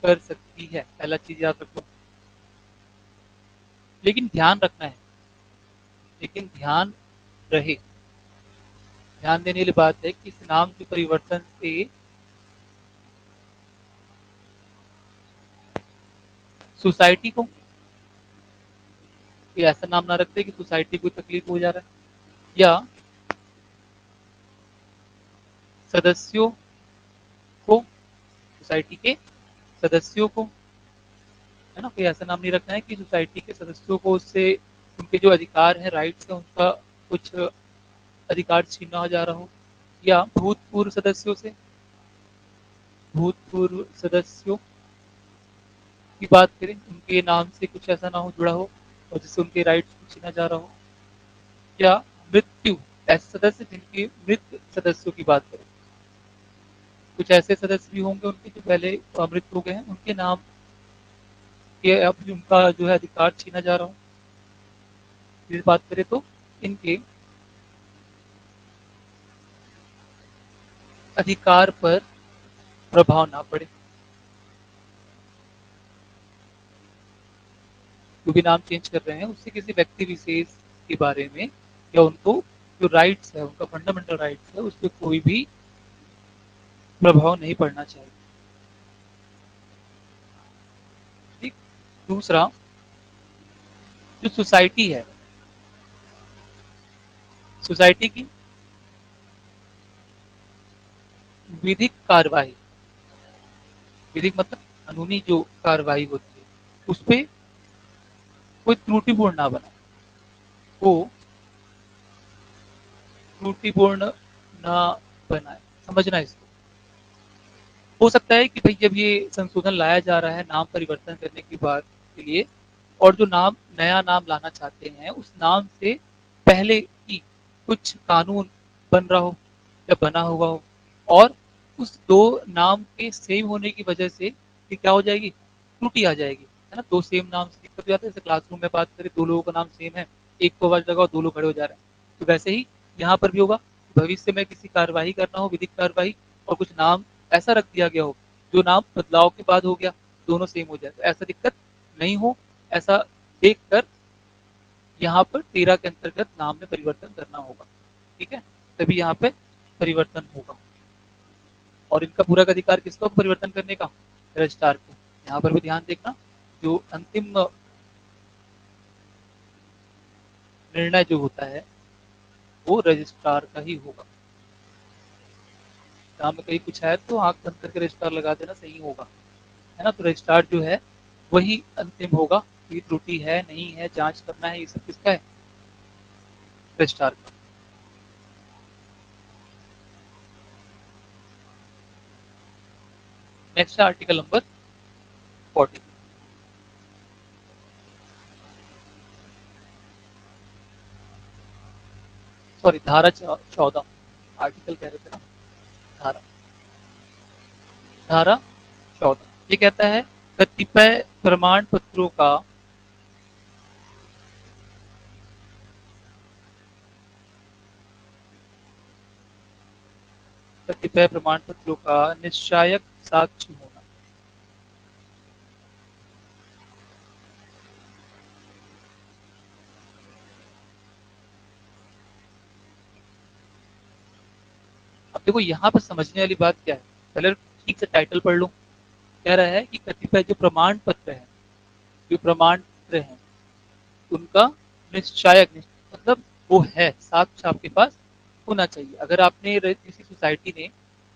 कर सकती है, पहला चीज याद रखो। लेकिन ध्यान रखना है, लेकिन ध्यान रहे, ध्यान देने वाली बात है कि इस नाम के परिवर्तन से सोसाइटी को, ये ऐसा नाम ना रखते कि सोसाइटी को तकलीफ हो जा रहा है, या सदस्यों को, सोसाइटी के सदस्यों को, है ना, कोई ऐसा नाम नहीं रखना है कि सोसाइटी के सदस्यों को उससे उनके जो अधिकार है, राइट्स है, उनका कुछ अधिकार छीना जा रहा हो, या भूतपूर्व सदस्यों से, भूतपूर्व सदस्यों की बात करें, उनके नाम से कुछ ऐसा ना हो जुड़ा हो और जिससे उनके राइट्स को छीना जा रहा हो, या मृत्यु, ऐसे सदस्य जिनके मृत सदस्यों की बात करें, कुछ ऐसे सदस्य भी होंगे उनके जो पहले मृत हो गए हैं, उनके नाम के अब उनका जो है अधिकार छीना जा रहा हो, इस बात करें तो इनके अधिकार पर प्रभाव ना पड़े। जो भी नाम चेंज कर रहे हैं उससे किसी व्यक्ति विशेष के बारे में या उनको जो राइट्स है, उनका फंडामेंटल राइट्स है, उस पर कोई भी प्रभाव नहीं पड़ना चाहिए। ठीक। दूसरा, जो सोसाइटी है, सोसाइटी की विधिक कार्यवाही, विधिक मतलब कानूनी जो कार्यवाही होती है, उस पे कोई त्रुटिपूर्ण ना बना, वो त्रुटिपूर्ण ना बनाए। समझना इसको। हो सकता है कि भाई जब ये संशोधन लाया जा रहा है नाम परिवर्तन करने की बात के लिए, और जो नाम नया नाम लाना चाहते हैं उस नाम से पहले की कुछ कानून बन रहा हो या बना हुआ हो, और उस दो नाम के सेम होने की वजह से ये क्या हो जाएगी, त्रुटि आ जाएगी, है ना। दो सेम नाम से दिक्कत हो जाता है। जैसे क्लासरूम में बात करें, दो लोगों का नाम सेम है, एक को आवाज लगाओ, दो लोग खड़े हो जा रहे हैं, तो वैसे ही यहाँ पर भी होगा। भविष्य में किसी कार्यवाही करना हो, विधिक कार्यवाही, और कुछ नाम ऐसा रख दिया गया हो जो नाम बदलाव के बाद हो गया, दोनों सेम हो जाए, तो ऐसा दिक्कत नहीं हो, ऐसा देख कर यहाँ पर 13 के अंतर्गत नाम में परिवर्तन करना होगा। ठीक है, तभी यहाँ पे परिवर्तन होगा। और इनका पूरा का अधिकार किसका परिवर्तन करने का, रजिस्ट्रार को। यहाँ पर भी ध्यान देखना, जो अंतिम निर्णय जो होता है वो रजिस्ट्रार का ही होगा। जहाँ में कहीं कुछ है तो आंख बंद करके रजिस्ट्रार लगा देना सही होगा, है ना। तो रजिस्ट्रार जो है वही अंतिम होगा कि त्रुटि है नहीं है, जांच करना है, ये सब किसका है, रजिस्ट्रार का। नेक्स्ट है आर्टिकल नंबर 40, सॉरी धारा 14, आर्टिकल कह रहे थे ना, धारा, धारा 14 ये कहता है कतिपय प्रमाण पत्रों का, कतिपय प्रमाण पत्रों का निश्चायक साक्ष्य होना। अब देखो यहाँ पर समझने वाली बात क्या है, पहले ठीक से टाइटल पढ़ लो। कह रहा है कि कतिपय जो प्रमाण पत्र है, जो प्रमाण पत्र है उनका निश्चायक, मतलब वो है, साक्ष्य आपके पास होना चाहिए। अगर आपने किसी सोसाइटी ने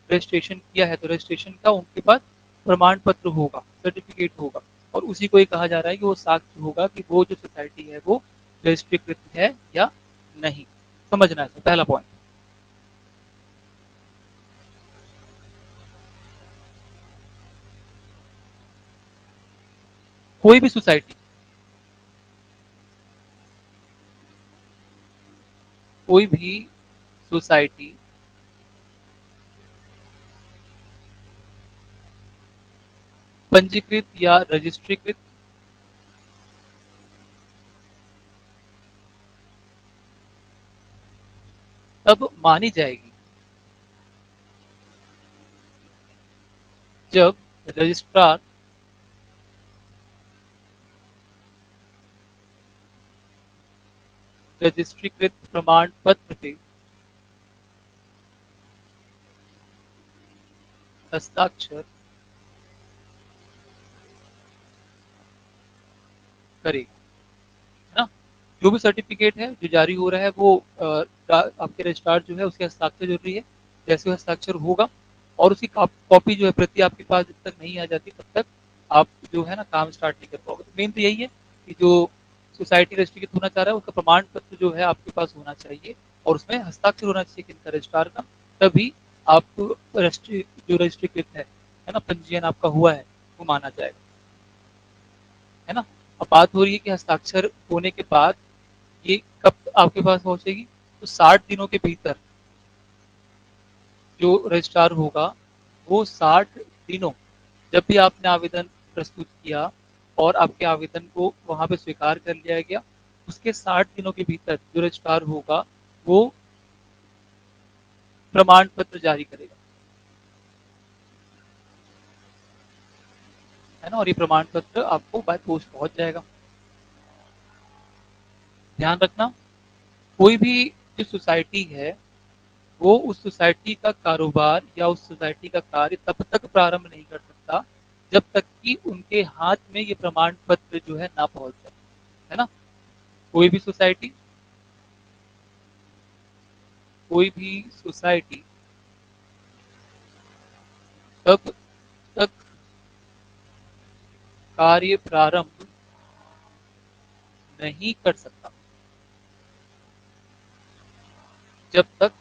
रजिस्ट्रेशन किया है तो रजिस्ट्रेशन का उनके पास प्रमाण पत्र होगा, सर्टिफिकेट होगा, और उसी को ही कहा जा रहा है कि वो साक्ष्य होगा कि वो जो सोसाइटी है वो रजिस्ट्रीकृत है या नहीं। समझना है पहला पॉइंट। कोई भी सोसाइटी, कोई भी सोसाइटी पंजीकृत या रजिस्ट्रीकृत तब मानी जाएगी जब रजिस्ट्रार रजिस्ट्रीकृत प्रमाण पत्र पे हस्ताक्षर करेगी, है ना। जो भी सर्टिफिकेट है जो जारी हो रहा है वो आपके रजिस्ट्रार जो है उसके हस्ताक्षर जरूरी है। जैसे हस्ताक्षर होगा और उसकी कॉपी जो है, प्रति आपके पास जब तक नहीं आ जाती तब तक आप जो है ना काम स्टार्ट नहीं कर पाओगे। तो मेन तो यही है कि जो सोसाइटी रजिस्ट्रेट होना चाह रहा है उसका प्रमाण पत्र जो है आपके पास होना चाहिए, और उसमें हस्ताक्षर होना चाहिए किनका, रजिस्ट्रार का। तभी आप रजिस्ट्री जो रजिस्ट्रीकृत है ना, पंजीयन आपका हुआ है, वो माना जाएगा, है ना। अब बात हो रही है कि हस्ताक्षर होने के बाद ये कब आपके पास पहुंचेगी, तो 60 दिनों के भीतर जो रजिस्ट्रार होगा वो 60 दिनों, जब भी आपने आवेदन प्रस्तुत किया और आपके आवेदन को वहां पे स्वीकार कर लिया गया, उसके 60 दिनों के भीतर जो रजिस्ट्रार होगा वो प्रमाण पत्र जारी करेगा। है ना? और ये प्रमाण पत्र आपको बाय पोस्ट पहुँच जाएगा। ध्यान रखना, कोई भी जो सोसाइटी है, वो उस सोसाइटी का कारोबार या उस सोसाइटी का कार्य तब तक प्रारंभ नहीं कर सकता, जब तक कि उनके हाथ में ये प्रमाण पत्र जो है ना पहुँच जाए, है ना? कोई भी सोसाइटी कोई भी सोसाइटी तब तक कार्य प्रारंभ नहीं कर सकता, जब तक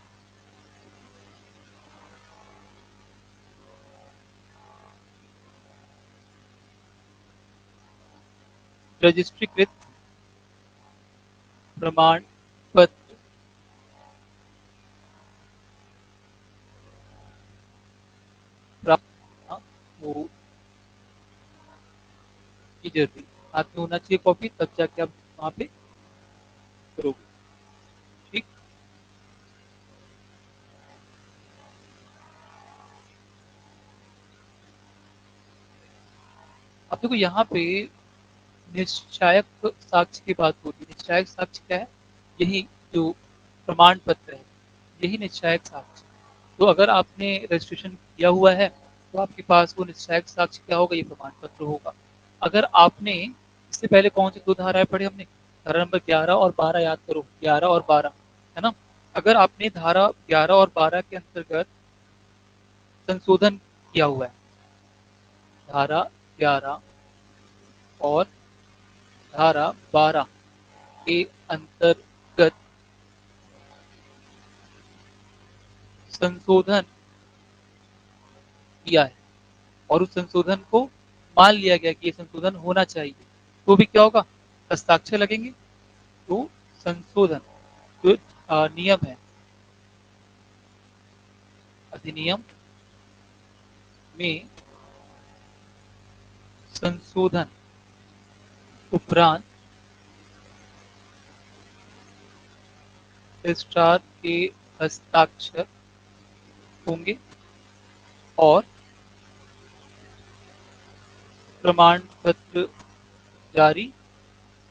रजिस्ट्रीकृत प्रमाण पत्र प्राप्त ना हो की जरूरी। हाथ में होना चाहिए कॉपी, तब जाके आप वहाँ पे करोगे। ठीक। अब देखो यहाँ पे निश्चायक साक्ष्य की बात होती है। निश्चायक साक्ष्य क्या है? यही जो प्रमाण पत्र है, यही निश्चायक साक्ष्य। तो अगर आपने रजिस्ट्रेशन किया हुआ है, तो आपके पास वो निश्चायक साक्ष्य क्या होगा? ये प्रमाण पत्र होगा। अगर आपने इससे पहले कौन सी दो धाराएं पढ़ी हमने? धारा नंबर 11 और 12 याद करो, 11 और 12, है ना? अगर आपने धारा 11 और 12 के अंतर्गत संशोधन किया हुआ है, धारा 11 और धारा 12 के अंतर्गत संशोधन किया है और उस संशोधन को मान लिया गया कि ये संशोधन होना चाहिए, तो भी क्या होगा? हस्ताक्षर लगेंगे। तो संशोधन जो नियम है, अधिनियम में संशोधन उपरांत रजिस्ट्रार के हस्ताक्षर होंगे और प्रमाण पत्र जारी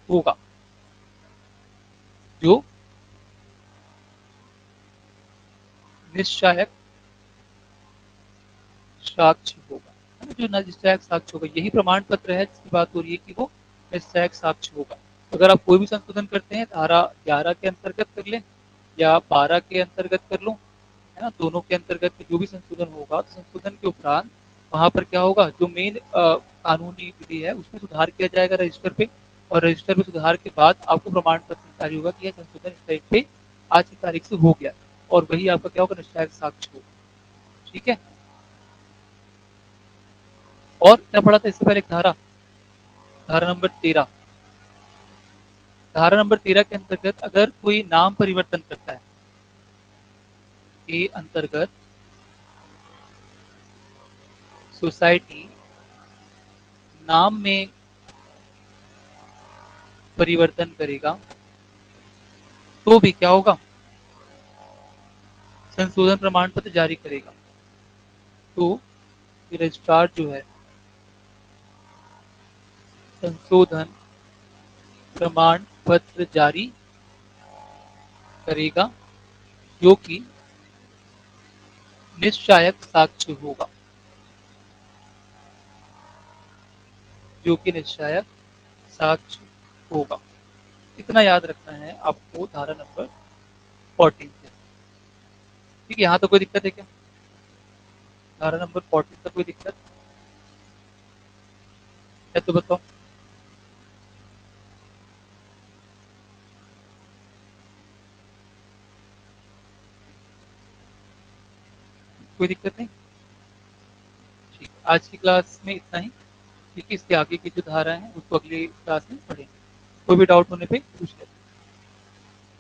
होगा, जो निश्चायक साक्ष्य होगा, है ना? जो निश्चायक साक्ष्य होगा, यही प्रमाण पत्र है जिसकी बात हो रही है कि वो निश्चायक साक्ष्य होगा। अगर आप कोई भी संशोधन करते हैं, धारा 11 के अंतर्गत कर लें या 12 के अंतर्गत कर लो, है ना? दोनों के अंतर्गत जो भी संशोधन होगा, तो संशोधन के उपरांत वहां पर क्या होगा? जो मेन कानूनी विधि है, उसमें सुधार किया जाएगा रजिस्टर पे, और रजिस्टर में सुधार के बाद आपको प्रमाण पत्र जारी होगा कि यह संशोधन इस तारीख पे, आज की तारीख से हो गया, और वही आपका क्या होगा? निश्चायक साक्ष्य होगा। ठीक है। और क्या पढ़ा था इससे पहले? एक धारा, धारा नंबर 13। धारा नंबर 13 के अंतर्गत अगर कोई नाम परिवर्तन करता है, के अंतर्गत सोसाइटी नाम में परिवर्तन करेगा, तो भी क्या होगा? संशोधन प्रमाण पत्र जारी करेगा। तो रजिस्ट्रार जो है संशोधन प्रमाण पत्र जारी करेगा, जो कि निश्चायक साक्ष्य होगा, जो कि निश्चायक साक्ष्य होगा। इतना याद रखना है आपको धारा नंबर 14 से। ठीक है, यहाँ तो कोई दिक्कत है क्या? धारा नंबर 14 तक कोई दिक्कत है तो बताओ। कोई दिक्कत नहीं? ठीक, आज की क्लास में इतना ही। ठीक है, इसके आगे की जो धारा है उसको अगली क्लास में पढ़ेंगे। कोई भी डाउट होने पे पूछ लेते हैं।